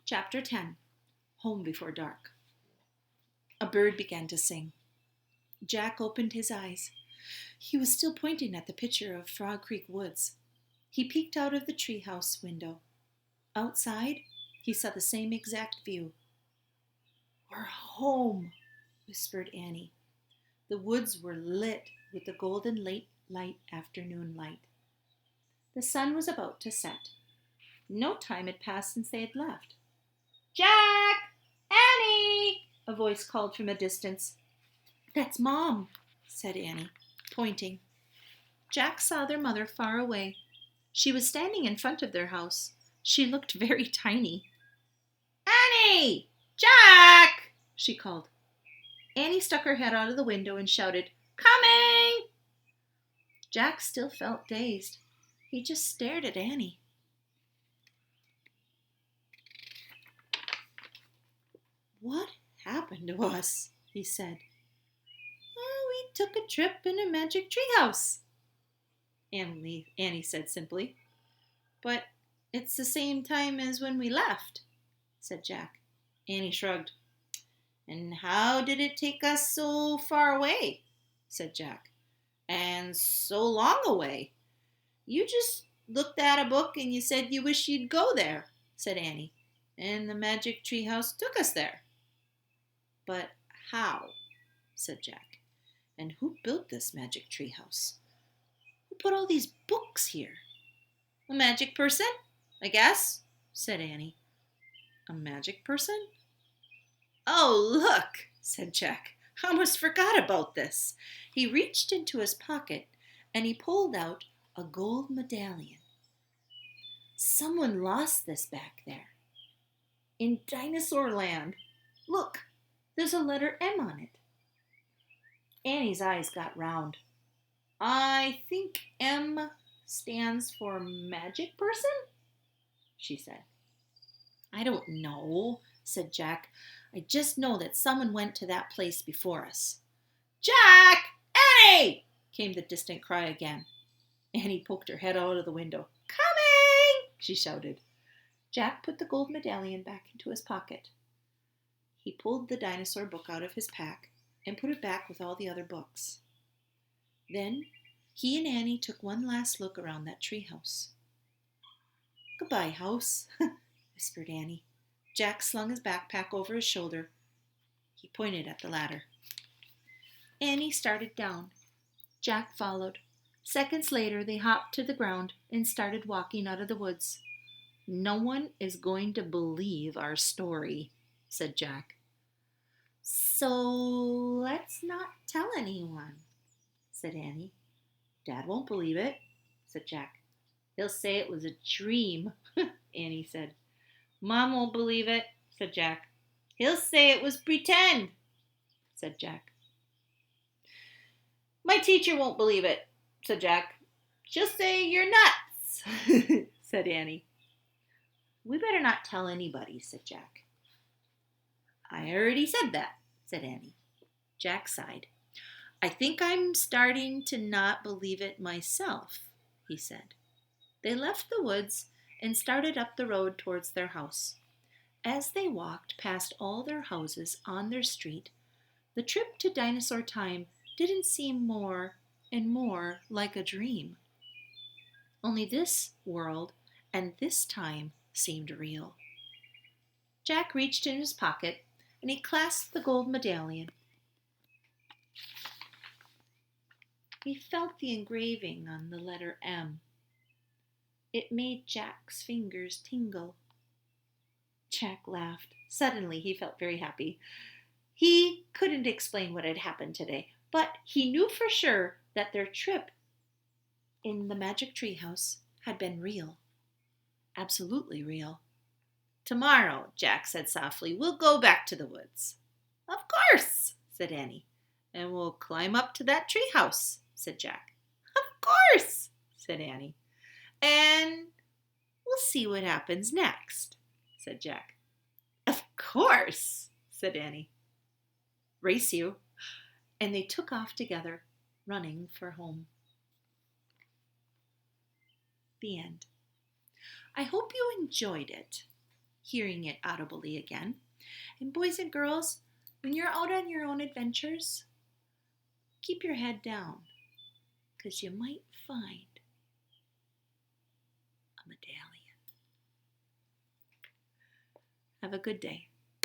Chapter 10. Home Before Dark. A bird began to sing. Jack opened his eyes. He was still pointing at the picture of Frog Creek Woods. He peeked out of the treehouse window. Outside, he saw the same exact view. "We're home," whispered Annie. The woods were lit with the golden late light afternoon light. The sun was about to set. No time had passed since they had left. "Jack! Annie!" a voice called from a distance. "That's Mom," said Annie, pointing. Jack saw their mother far away. She was standing in front of their house. She looked very tiny. "Annie! Jack!" she called. Annie stuck her head out of the window and shouted, "Coming!" Jack still felt dazed. He just stared at Annie. "What happened to us?" he said. "Oh, we took a trip in a magic treehouse," Annie said simply. "But it's the same time as when we left," said Jack. Annie shrugged. "And how did it take us so far away?" said Jack. "And so long away?" "You just looked at a book and you said you wish you'd go there," said Annie. "And the magic treehouse took us there." "But how?" said Jack. "And who built this magic treehouse? Who put all these books here?" "A magic person, I guess," said Annie. "A magic person?" "Oh, look," said Jack. "I almost forgot about this." He reached into his pocket and he pulled out a gold medallion. "Someone lost this back there. In Dinosaur Land. Look, there's a letter M on it." Annie's eyes got round. "I think M stands for magic person," she said. "I don't know," said Jack. "I just know that someone went to that place before us." "Jack! Annie!" came the distant cry again. Annie poked her head out of the window. "Coming!" she shouted. Jack put the gold medallion back into his pocket. He pulled the dinosaur book out of his pack and put it back with all the other books. Then he and Annie took one last look around that treehouse. "Goodbye, house," whispered Annie. Jack slung his backpack over his shoulder. He pointed at the ladder. Annie started down. Jack followed. Seconds later, they hopped to the ground and started walking out of the woods. "No one is going to believe our story," said Jack. "So let's not tell anyone," said Annie. "Dad won't believe it," said Jack. "He'll say it was a dream," Annie said. "Mom won't believe it," said Jack. "He'll say it was pretend," said Jack. "My teacher won't believe it," said Jack. "She'll say you're nuts," said Annie. "We better not tell anybody," said Jack. "I already said that," said Annie. Jack sighed. "I think I'm starting to not believe it myself," he said. They left the woods and started up the road towards their house. As they walked past all their houses on their street, the trip to Dinosaur Time didn't seem more and more like a dream. Only this world and this time seemed real. Jack reached in his pocket and he clasped the gold medallion. He felt the engraving on the letter M. It made Jack's fingers tingle. Jack laughed. Suddenly he felt very happy. He couldn't explain what had happened today, but he knew for sure that their trip in the magic treehouse had been real. Absolutely real. "Tomorrow," Jack said softly, "we'll go back to the woods." "Of course," said Annie. "And we'll climb up to that treehouse," said Jack. "Of course," said Annie. "And we'll see what happens next," said Jack. "Of course," said Annie. "Race you." And they took off together, running for home. The end. I hope you enjoyed it. hearing it audibly again. And boys and girls, when you're out on your own adventures, keep your head down, because you might find a medallion. Have a good day.